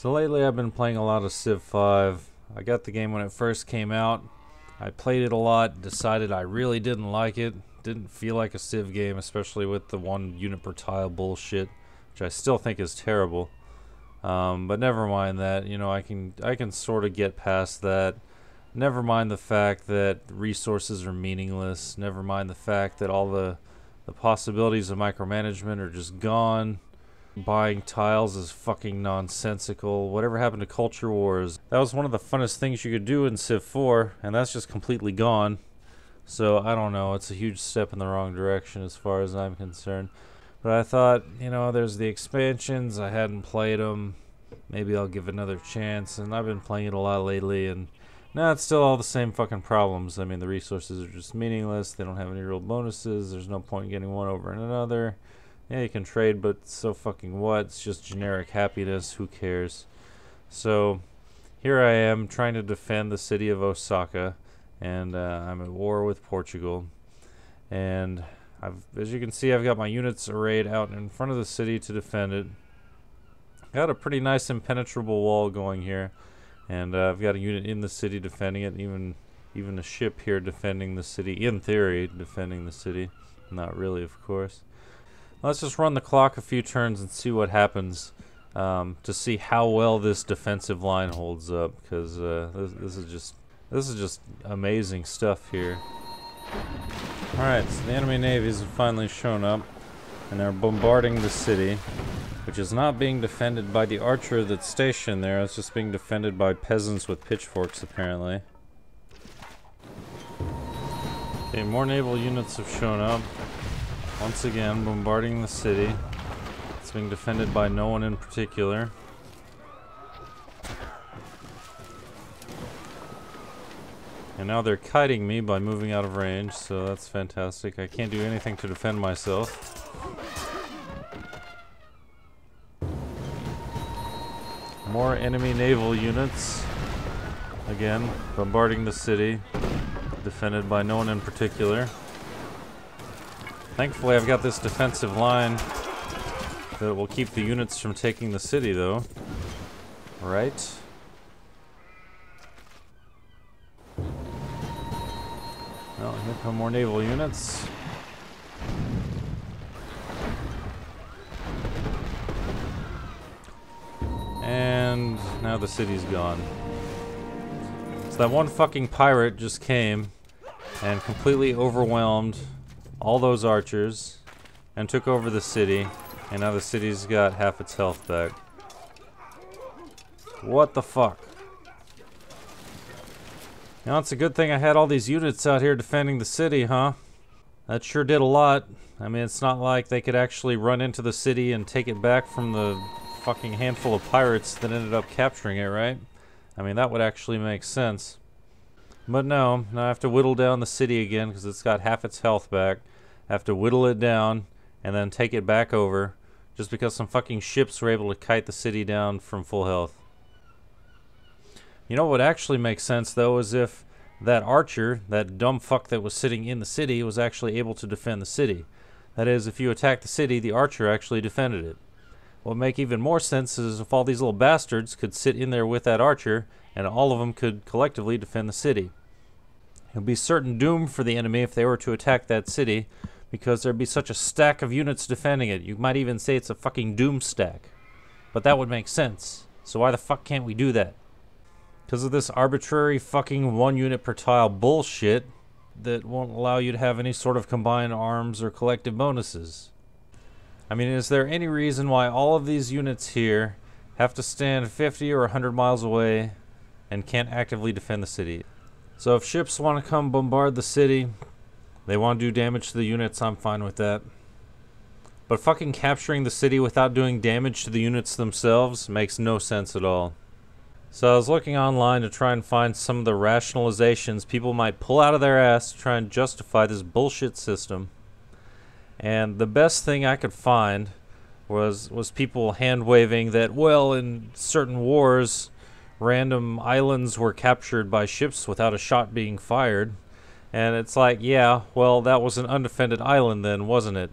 So lately I've been playing a lot of Civ 5. I got the game when it first came out. I played it a lot, decided I really didn't like it. Didn't feel like a Civ game, especially with the 1 unit per tile bullshit, which I still think is terrible. But never mind that, you know, I can sort of get past that. Never mind the fact that resources are meaningless. Never mind the fact that all the possibilities of micromanagement are just gone. Buying tiles is fucking nonsensical. Whatever happened to culture wars? That was one of the funnest things you could do in Civ 4, and that's just completely gone. So I don't know, it's a huge step in the wrong direction as far as I'm concerned. But I thought, you know, there's the expansions, I hadn't played them. Maybe I'll give it another chance, and I've been playing it a lot lately, and now it's still all the same fucking problems. I mean, the resources are just meaningless, they don't have any real bonuses, there's no point in getting one over another. Yeah, you can trade, but so fucking what? It's just generic happiness, who cares? So, here I am trying to defend the city of Osaka, and I'm at war with Portugal. And as you can see, I've got my units arrayed out in front of the city to defend it. Got a pretty nice impenetrable wall going here, and I've got a unit in the city defending it, even a ship here defending the city, in theory, defending the city. Not really, of course. Let's just run the clock a few turns and see what happens, to see how well this defensive line holds up, because this is just amazing stuff here. Alright, so the enemy navies have finally shown up, and they're bombarding the city, which is not being defended by the archer that's stationed there. It's just being defended by peasants with pitchforks, apparently. Okay, more naval units have shown up. Once again, bombarding the city. It's being defended by no one in particular. And now they're kiting me by moving out of range, so that's fantastic. I can't do anything to defend myself. More enemy naval units. Again, bombarding the city. Defended by no one in particular. Thankfully, I've got this defensive line that will keep the units from taking the city, though. Right? Well, here come more naval units. And now the city's gone. So that one fucking pirate just came and completely overwhelmed all those archers and took over the city, and now the city's got half its health back. What the fuck? Now it's a good thing I had all these units out here defending the city, huh? That sure did a lot. I mean, it's not like they could actually run into the city and take it back from the fucking handful of pirates that ended up capturing it, right? I mean, that would actually make sense. But no, now I have to whittle down the city again because it's got half its health back. I have to whittle it down and then take it back over just because some fucking ships were able to kite the city down from full health. You know what would actually make sense, though, is if that archer, that dumb fuck that was sitting in the city, was actually able to defend the city. That is, if you attack the city, the archer actually defended it. What would make even more sense is if all these little bastards could sit in there with that archer, and all of them could collectively defend the city. It would be certain doom for the enemy if they were to attack that city, because there'd be such a stack of units defending it. You might even say it's a fucking doom stack. But that would make sense. So why the fuck can't we do that? Because of this arbitrary fucking 1 unit per tile bullshit that won't allow you to have any sort of combined arms or collective bonuses. I mean, is there any reason why all of these units here have to stand 50 or 100 miles away and can't actively defend the city? So if ships want to come bombard the city, they want to do damage to the units, I'm fine with that. But fucking capturing the city without doing damage to the units themselves makes no sense at all. So I was looking online to try and find some of the rationalizations people might pull out of their ass to try and justify this bullshit system. And the best thing I could find was people hand-waving that, well, in certain wars, random islands were captured by ships without a shot being fired. And it's like, yeah, well, that was an undefended island then, wasn't it?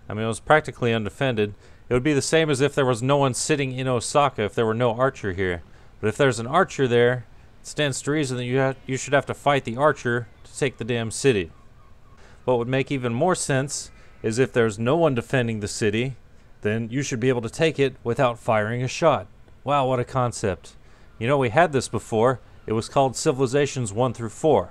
I mean, it was practically undefended, It would be the same as if there was no one sitting in Osaka if there were no archer here. But if there's an archer there, it stands to reason that you should have to fight the archer to take the damn city. What would make even more sense is if there's no one defending the city, then you should be able to take it without firing a shot. Wow, what a concept. You know, we had this before. It was called Civilizations 1 through 4.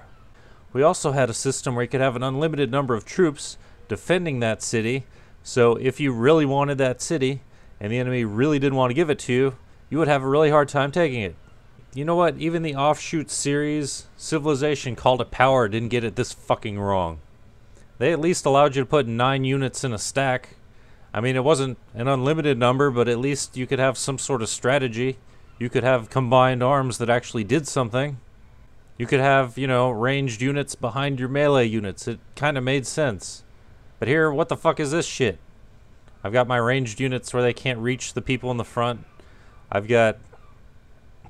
We also had a system where you could have an unlimited number of troops defending that city. So if you really wanted that city and the enemy really didn't want to give it to you, you would have a really hard time taking it. You know what? Even the offshoot series, Civilization Call to Power, didn't get it this fucking wrong. They at least allowed you to put 9 units in a stack. I mean, it wasn't an unlimited number, but at least you could have some sort of strategy. You could have combined arms that actually did something. You could have, you know, ranged units behind your melee units. It kind of made sense. But here, what the fuck is this shit? I've got my ranged units where they can't reach the people in the front. I've got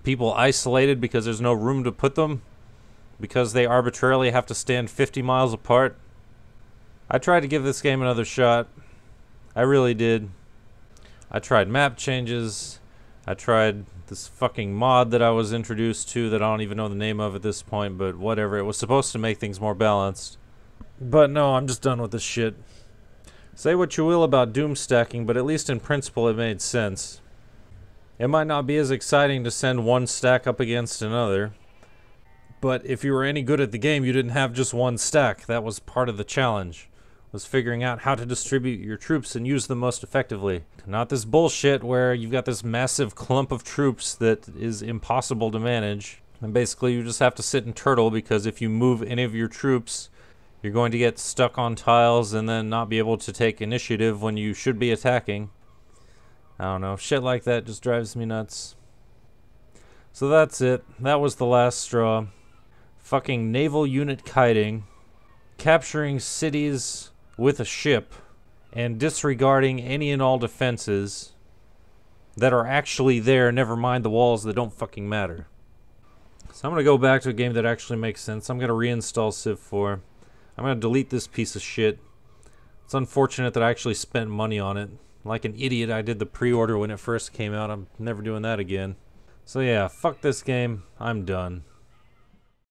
people isolated because there's no room to put them, because they arbitrarily have to stand 50 miles apart. I tried to give this game another shot. I really did. I tried map changes. I tried this fucking mod that I was introduced to that I don't even know the name of at this point, but whatever. It was supposed to make things more balanced. But no, I'm just done with this shit. Say what you will about doom stacking, but at least in principle it made sense. It might not be as exciting to send one stack up against another, but if you were any good at the game, you didn't have just one stack. That was part of the challenge, was figuring out how to distribute your troops and use them most effectively. Not this bullshit where you've got this massive clump of troops that is impossible to manage, and basically you just have to sit and turtle, because if you move any of your troops, you're going to get stuck on tiles and then not be able to take initiative when you should be attacking. I don't know, shit like that just drives me nuts. So that's it. That was the last straw. Fucking naval unit kiting, capturing cities with a ship, and disregarding any and all defenses that are actually there, never mind the walls that don't fucking matter. So I'm going to go back to a game that actually makes sense. I'm going to reinstall Civ 4. I'm going to delete this piece of shit. It's unfortunate that I actually spent money on it. Like an idiot, I did the pre-order when it first came out. I'm never doing that again. So yeah, fuck this game. I'm done.